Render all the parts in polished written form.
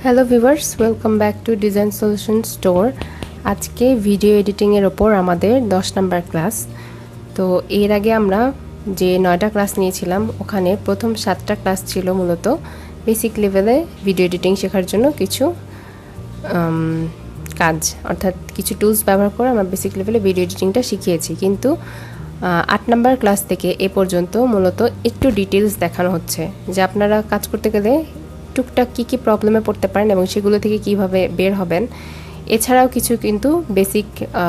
Hello viewers, welcome back to design solution store. আজকে video এডিটিংয়ের ওপর আমাদের 10 নাম্বার ক্লাস। তো এর আগে আমরা যে 9টা ক্লাস নিয়েছিলাম, ওখানে প্রথম 7টা ক্লাস ছিল মূলত বেসিক লেভেলে ভিডিও এডিটিং শেখার জন্য কিছু কাজ, অর্থাৎ কিছু টুলস ব্যবহার করে আমরা বেসিক লেভেলে ভিডিও এডিটিংটা শিখিয়েছি। কিন্তু 8 নাম্বার ক্লাস থেকে এ পর্যন্ত মূলত একটু ডিটেলস দেখানো হচ্ছে যে আপনারা কাজ করতে গেলে টুকটাক কী প্রবলেমে পড়তে পারেন এবং সেগুলো থেকে কিভাবে বের হবেন। এছাড়াও কিছু কিন্তু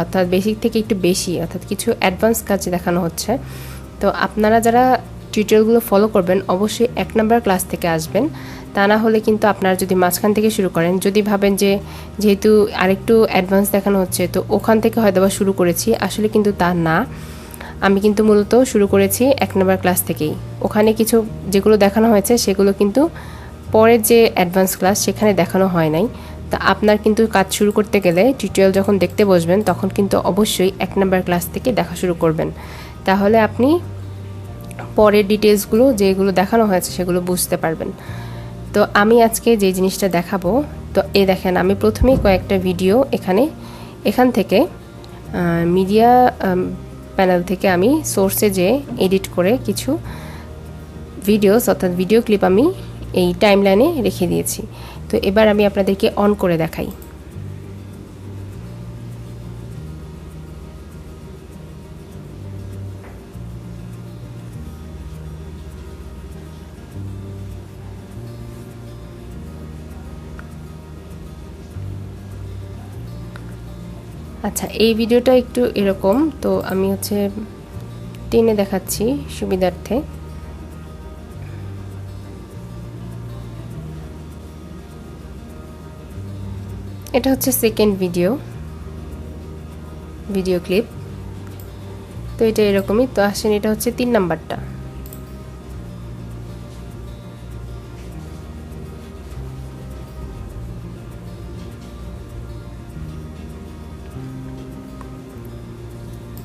অর্থাৎ বেসিক থেকে একটু বেশি অর্থাৎ কিছু অ্যাডভান্স কাজ দেখানো হচ্ছে। তো আপনারা যারা টিউটোরিয়ালগুলো ফলো করবেন অবশ্যই 1 নাম্বার ক্লাস থেকে আসবেন। তা না হলে কিন্তু আপনারা যদি মাঝখান থেকে শুরু করেন, যদি ভাবেন যে যেহেতু আরেকটু অ্যাডভান্স দেখানো হচ্ছে তো ওখান থেকে হয়তো বা শুরু করেছি, আসলে কিন্তু তা না। আমি কিন্তু মূলত শুরু করেছি 1 নাম্বার ক্লাস থেকেই। ওখানে কিছু যেগুলো দেখানো হয়েছে সেগুলো কিন্তু পরের যে অ্যাডভান্স ক্লাস সেখানে দেখানো হয় নাই। তা আপনার কিন্তু কাজ শুরু করতে গেলে টিউটোরিয়াল যখন দেখতে বসবেন তখন কিন্তু অবশ্যই 1 নাম্বার ক্লাস থেকে দেখা শুরু করবেন, তাহলে আপনি পরের ডিটেলসগুলো যেগুলো দেখানো হয়েছে সেগুলো বুঝতে পারবেন। তো আমি আজকে যে জিনিসটা দেখাবো, তো এই দেখেন আমি প্রথমেই কয়েকটা ভিডিও এখান থেকে মিডিয়া প্যানেল থেকে আমি সোর্সে যে এডিট করে কিছু ভিডিওস অর্থাৎ ভিডিও ক্লিপ আমি এই টাইমলাইনে রেখে দিয়েছি। তো এবার আমি আপনাদেরকে অন করে দেখাই। আচ্ছা, এই ভিডিওটা একটু এরকম, তো আমি টেনে দেখাচ্ছি সুবিধার্থে। এটা হচ্ছে সেকেন্ড ভিডিও ক্লিপ। তো এটা এরকমই। তো আসেন, এটা হচ্ছে 3 নাম্বারটা।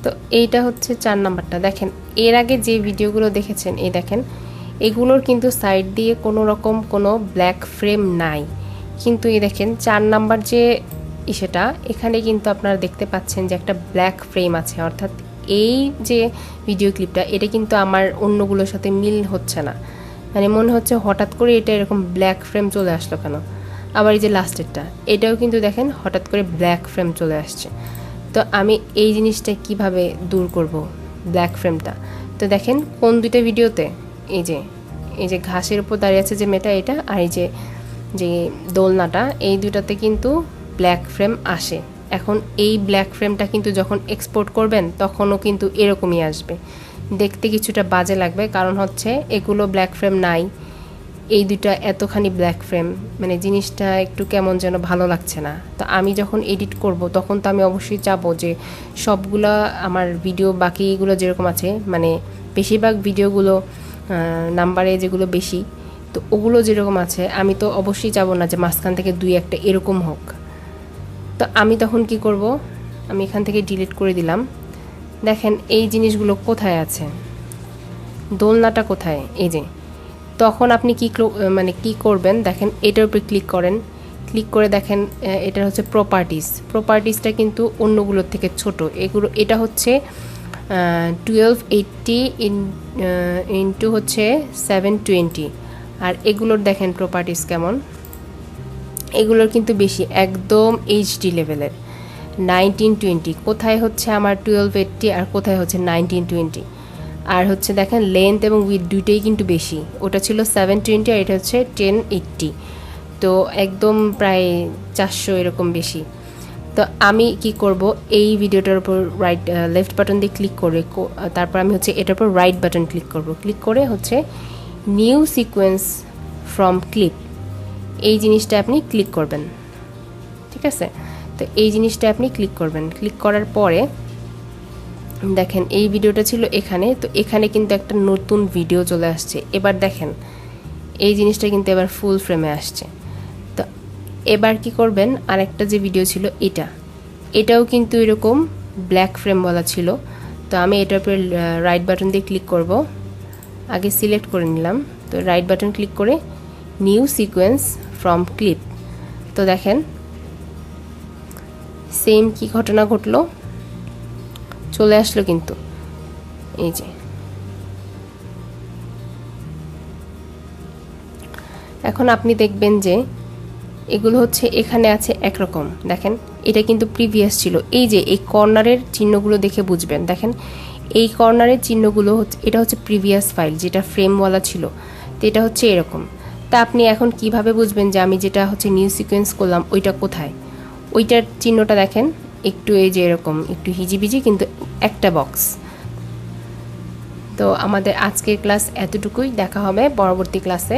তো এইটা হচ্ছে 4 নাম্বারটা। দেখেন এর আগে যে ভিডিওগুলো দেখেছেন, এই দেখেন এগুলোর কিন্তু সাইড দিয়ে কোনো রকম কোনো ব্ল্যাক ফ্রেম নাই, কিন্তু এই দেখেন 4 নাম্বার যে সেটা এখানে কিন্তু আপনারা দেখতে পাচ্ছেন যে একটা ব্ল্যাক ফ্রেম আছে। অর্থাৎ এই যে ভিডিও ক্লিপটা এটা কিন্তু আমার অন্যগুলোর সাথে মিল হচ্ছে না, মানে মনে হচ্ছে হঠাৎ করে এটা এরকম ব্ল্যাক ফ্রেম চলে আসলো কেন। আবার এই যে লাস্টেরটা এটাও কিন্তু দেখেন হঠাৎ করে ব্ল্যাক ফ্রেম চলে আসছে। তো আমি এই জিনিসটা কিভাবে দূর করব ব্ল্যাক ফ্রেমটা? তো দেখেন কোন দুইটা ভিডিওতে এই যে ঘাসের উপর দাঁড়িয়ে আছে যে মেয়েটা, এটা আর এই যে দোলনাটা, এই দুটাতে কিন্তু ব্ল্যাক ফ্রেম আসে। এখন এই ব্ল্যাক ফ্রেমটা কিন্তু যখন এক্সপোর্ট করবেন তখনও কিন্তু এরকমই আসবে, দেখতে কিছুটা বাজে লাগবে, কারণ হচ্ছে এগুলো ব্ল্যাক ফ্রেম নাই, এই দুটা এতখানি ব্ল্যাক ফ্রেম, মানে জিনিসটা একটু কেমন যেন ভালো লাগছে না। তো আমি যখন এডিট করব তখন তো আমি অবশ্যই চাবো যে সবগুলা আমার ভিডিও বাকিগুলো যেরকম আছে, মানে বেশিরভাগ ভিডিওগুলো নাম্বারে যেগুলো বেশি, তো ওগুলো যেরকম আছে আমি তো অবশ্যই চাবো না যে মাঝখান থেকে 2-1টা এরকম হোক। তো আমি তখন কি করব, আমি এখান থেকে ডিলিট করে দিলাম। দেখেন এই জিনিসগুলো কোথায় আছে, দোলনাটা কোথায়, এই যে। তখন আপনি কি করবেন, দেখেন এটার উপর ক্লিক করে দেখেন এটা হচ্ছে প্রপার্টিসটা কিন্তু অন্যগুলোর থেকে ছোট। এটা হচ্ছে 1280 ইন্টু হচ্ছে 720, আর এগুলোর দেখেন প্রপার্টিস কেমন, এগুলোর কিন্তু বেশি, একদম এইচডি লেভেলের 1920। কোথায় হচ্ছে আমার 1280 আর কোথায় হচ্ছে 1920। আর হচ্ছে দেখেন লেন্থ এবং উইথ দুইটাই কিন্তু বেশি, ওটা ছিল 720 আর এটা হচ্ছে 1080, তো একদম প্রায় 400 এরকম বেশি। তো আমি কি করব, এই ভিডিওটার উপর লেফট বাটন দিয়ে ক্লিক করে তারপর আমি হচ্ছে এটার উপর রাইট বাটন ক্লিক করে হচ্ছে নিউ সিকোয়েন্স ফ্রম ক্লিপ, এই জিনিসটা আপনি ক্লিক করবেন, ঠিক আছে। তো এই জিনিসটা আপনি ক্লিক করার পরে দেখেন এই ভিডিওটা ছিল এখানে, তো এখানে কিন্তু একটা নতুন ভিডিও চলে আসছে। এবার দেখেন এই জিনিসটা কিন্তু এবার ফুল ফ্রেমে আসছে। তো এবার কি করবেন, আরেকটা যে ভিডিও ছিল এটাও কিন্তু এরকম ব্ল্যাক ফ্রেম বলা ছিল। তো আমি এটার উপরে রাইট বাটন দিয়ে ক্লিক করব, আগে সিলেক্ট করে নিলাম। তো রাইট বাটন ক্লিক করে নিউ সিকোয়েন্স ফ্রম ক্লিপ, তো দেখেন সেম কি ঘটনা ঘটলো, চলে আসলো কিন্তু এই যে। এখন আপনি দেখবেন যে এগুলো হচ্ছে এখানে আছে একরকম, দেখেন এটা কিন্তু প্রিভিয়াস ছিল। এই যে এই কর্নারের চিহ্নগুলো দেখে বুঝবেন, দেখেন এই কর্নারের চিহ্নগুলো হচ্ছে, এটা হচ্ছে প্রিভিয়াস ফাইল যেটা ফ্রেমওয়ালা ছিল। তো এটা হচ্ছে এরকম। তা আপনি এখন কিভাবে বুঝবেন যে আমি যেটা হচ্ছে নিউ সিকোয়েন্স করলাম ওইটা কোথায়? ওইটার চিহ্নটা দেখেন একটু এই যে এরকম একটু হিজিবিজি, কিন্তু একটা বক্স। তো আমাদের আজকের ক্লাস এতটুকুই, দেখা হবে পরবর্তী ক্লাসে।